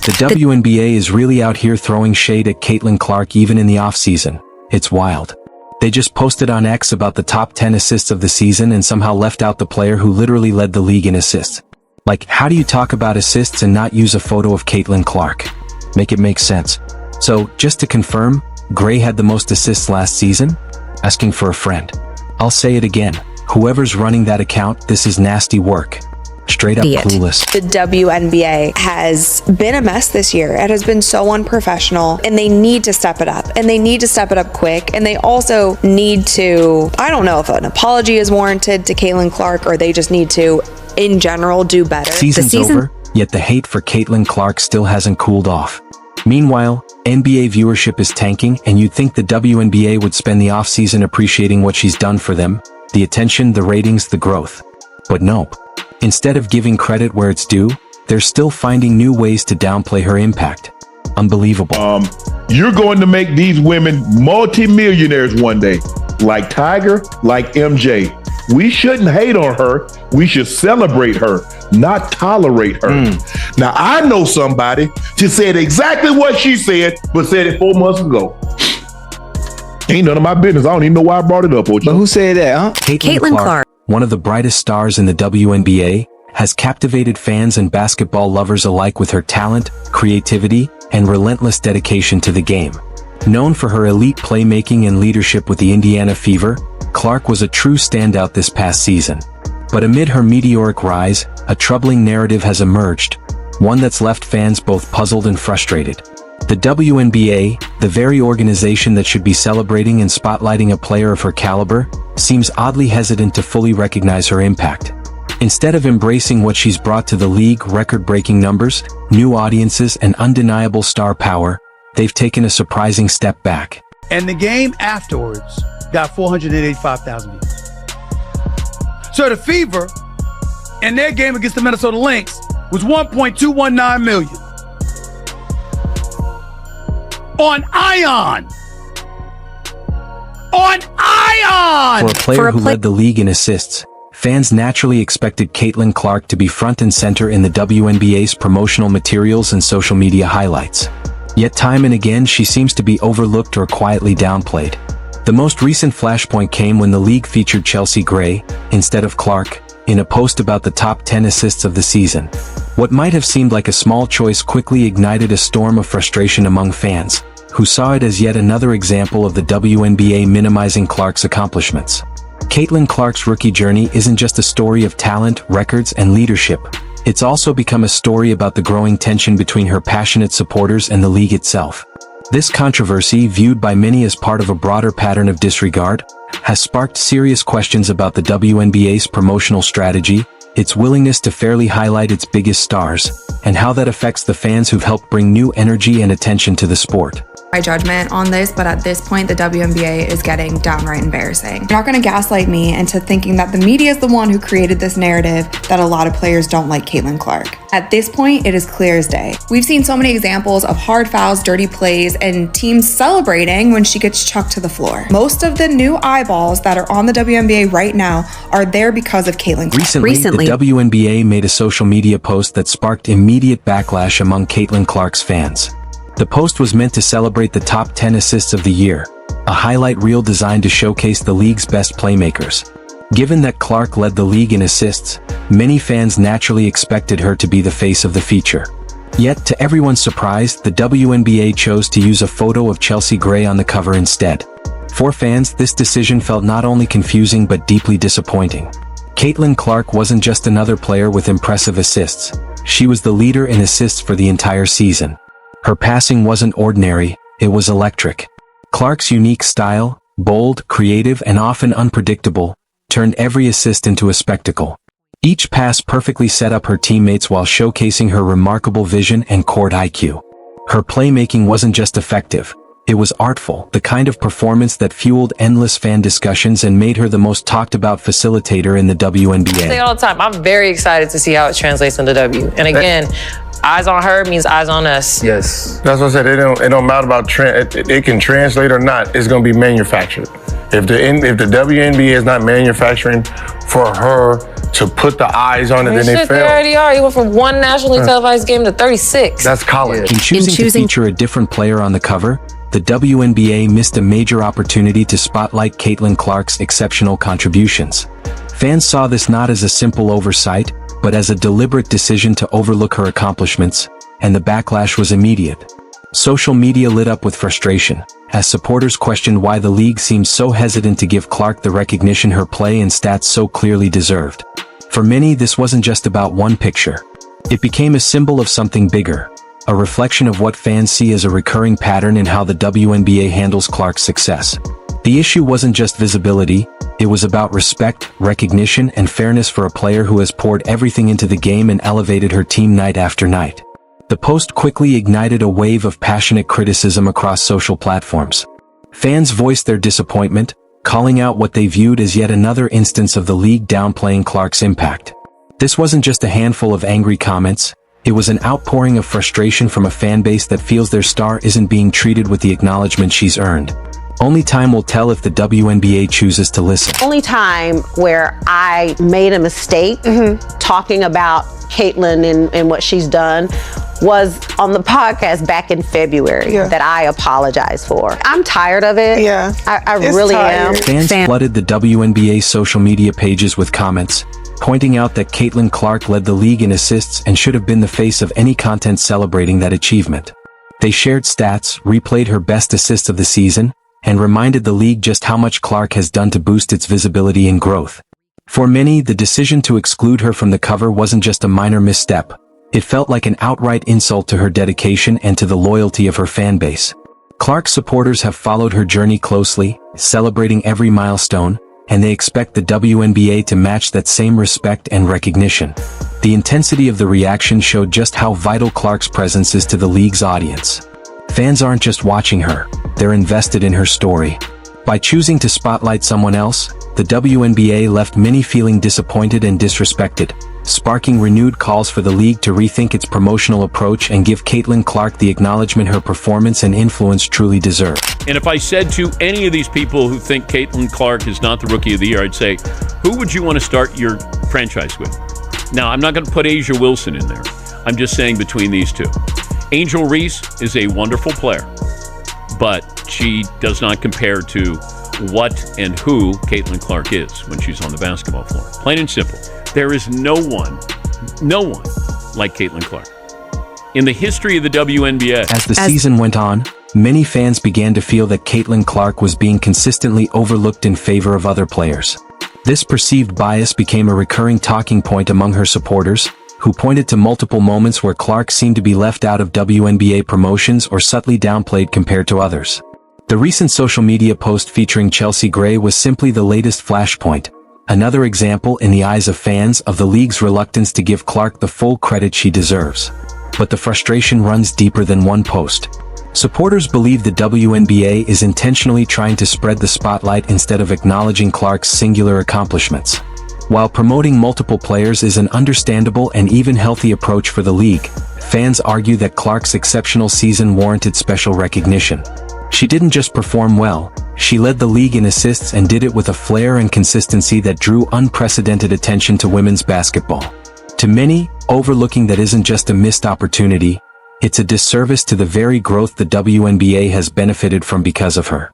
The WNBA is really out here throwing shade at Caitlin Clark even in the offseason. It's wild. They just posted on X about the top 10 assists of the season and somehow left out the player who literally led the league in assists. Like, how do you talk about assists and not use a photo of Caitlin Clark? Make it make sense. So, just to confirm, Gray had the most assists last season? Asking for a friend. I'll say it again. Whoever's running that account, this is nasty work. Straight up clueless. The WNBA has been a mess this year. It has been so unprofessional, and they need to step it up, and they need to step it up quick, and they also need to, I don't know if an apology is warranted to Caitlin Clark, or they just need to, in general, do better. Season's over, yet the hate for Caitlin Clark still hasn't cooled off. Meanwhile, NBA viewership is tanking, and you'd think the WNBA would spend the offseason appreciating what she's done for them, the attention, the ratings, the growth. But nope. Instead of giving credit where it's due, they're still finding new ways to downplay her impact. Unbelievable. You're going to make these women multi-millionaires one day, like Tiger, like MJ. We shouldn't hate on her. We should celebrate her, not tolerate her. Now, I know somebody who said exactly what she said, but said it 4 months ago. Ain't none of my business. I don't even know why I brought it up. But who said that, huh? Caitlin Clark, one of the brightest stars in the WNBA, has captivated fans and basketball lovers alike with her talent, creativity, and relentless dedication to the game. Known for her elite playmaking and leadership with the Indiana Fever, Clark was a true standout this past season. But amid her meteoric rise, a troubling narrative has emerged, one that's left fans both puzzled and frustrated. The WNBA, the very organization that should be celebrating and spotlighting a player of her caliber, seems oddly hesitant to fully recognize her impact. Instead of embracing what she's brought to the league, record-breaking numbers, new audiences, and undeniable star power, they've taken a surprising step back. And the game afterwards got 485,000 views. So the Fever, in their game against the Minnesota Lynx, was 1.219 million. On Ion! On Ion! For a player who led the league in assists, fans naturally expected Caitlin Clark to be front and center in the WNBA's promotional materials and social media highlights. Yet time and again she seems to be overlooked or quietly downplayed. The most recent flashpoint came when the league featured Chelsea Gray, instead of Clark, in a post about the top 10 assists of the season. What might have seemed like a small choice quickly ignited a storm of frustration among fans, who saw it as yet another example of the WNBA minimizing Clark's accomplishments. Caitlin Clark's rookie journey isn't just a story of talent, records, and leadership. It's also become a story about the growing tension between her passionate supporters and the league itself. This controversy, viewed by many as part of a broader pattern of disregard, has sparked serious questions about the WNBA's promotional strategy, its willingness to fairly highlight its biggest stars, and how that affects the fans who've helped bring new energy and attention to the sport. My judgment on this, but at this point, the WNBA is getting downright embarrassing. You're not going to gaslight me into thinking that the media is the one who created this narrative that a lot of players don't like Caitlin Clark. At this point, it is clear as day. We've seen so many examples of hard fouls, dirty plays, and teams celebrating when she gets chucked to the floor. Most of the new eyeballs that are on the WNBA right now are there because of Caitlin Clark. Recently, the WNBA made a social media post that sparked immediate backlash among Caitlin Clark's fans. The post was meant to celebrate the top 10 assists of the year, a highlight reel designed to showcase the league's best playmakers. Given that Clark led the league in assists, many fans naturally expected her to be the face of the feature. Yet, to everyone's surprise, the WNBA chose to use a photo of Chelsea Gray on the cover instead. For fans, this decision felt not only confusing but deeply disappointing. Caitlin Clark wasn't just another player with impressive assists. She was the leader in assists for the entire season. Her passing wasn't ordinary, it was electric. Clark's unique style, bold, creative, and often unpredictable, turned every assist into a spectacle. Each pass perfectly set up her teammates while showcasing her remarkable vision and court IQ. Her playmaking wasn't just effective, it was artful, the kind of performance that fueled endless fan discussions and made her the most talked about facilitator in the WNBA. I say all the time, I'm very excited to see how it translates into W. And again, eyes on her means eyes on us. Yes. That's what I said. It don't matter about it can translate or not. It's going to be manufactured. If the WNBA is not manufacturing for her to put the eyes on it, and they They failed. already are. He went from one nationally televised game to 36. That's college. In choosing to feature a different player on the cover, the WNBA missed a major opportunity to spotlight Caitlin Clark's exceptional contributions. Fans saw this not as a simple oversight, but as a deliberate decision to overlook her accomplishments, and the backlash was immediate. Social media lit up with frustration, as supporters questioned why the league seemed so hesitant to give Clark the recognition her play and stats so clearly deserved. For many, this wasn't just about one picture. It became a symbol of something bigger, a reflection of what fans see as a recurring pattern in how the WNBA handles Clark's success. The issue wasn't just visibility, it was about respect, recognition, and fairness for a player who has poured everything into the game and elevated her team night after night. The post quickly ignited a wave of passionate criticism across social platforms. Fans voiced their disappointment, calling out what they viewed as yet another instance of the league downplaying Clark's impact. This wasn't just a handful of angry comments, it was an outpouring of frustration from a fan base that feels their star isn't being treated with the acknowledgement she's earned. Only time will tell if the WNBA chooses to listen. Only time where I made a mistake talking about Caitlin and what she's done was on the podcast back in February that I apologize for. I'm tired of it. Yeah. I really am. Fans flooded the WNBA social media pages with comments, pointing out that Caitlin Clark led the league in assists and should have been the face of any content celebrating that achievement. They shared stats, replayed her best assist of the season, and reminded the league just how much Clark has done to boost its visibility and growth. For many, the decision to exclude her from the cover wasn't just a minor misstep. It felt like an outright insult to her dedication and to the loyalty of her fan base. Clark's supporters have followed her journey closely, celebrating every milestone, and they expect the WNBA to match that same respect and recognition. The intensity of the reaction showed just how vital Clark's presence is to the league's audience. Fans aren't just watching her, they're invested in her story. By choosing to spotlight someone else, the WNBA left many feeling disappointed and disrespected, sparking renewed calls for the league to rethink its promotional approach and give Caitlin Clark the acknowledgement her performance and influence truly deserve. And if I said to any of these people who think Caitlin Clark is not the Rookie of the Year, I'd say, who would you want to start your franchise with? Now, I'm not going to put Asia Wilson in there. I'm just saying between these two. Angel Reese is a wonderful player, but she does not compare to what and who Caitlin Clark is when she's on the basketball floor. Plain and simple. There is no one like Caitlin Clark in the history of the WNBA. As the season went on, many fans began to feel that Caitlin Clark was being consistently overlooked in favor of other players. This perceived bias became a recurring talking point among her supporters, who pointed to multiple moments where Clark seemed to be left out of WNBA promotions or subtly downplayed compared to others. The recent social media post featuring Chelsea Gray was simply the latest flashpoint, another example in the eyes of fans of the league's reluctance to give Clark the full credit she deserves. But the frustration runs deeper than one post. Supporters believe the WNBA is intentionally trying to spread the spotlight instead of acknowledging Clark's singular accomplishments. While promoting multiple players is an understandable and even healthy approach for the league, fans argue that Clark's exceptional season warranted special recognition. She didn't just perform well, she led the league in assists and did it with a flair and consistency that drew unprecedented attention to women's basketball. To many, overlooking that isn't just a missed opportunity, it's a disservice to the very growth the WNBA has benefited from because of her.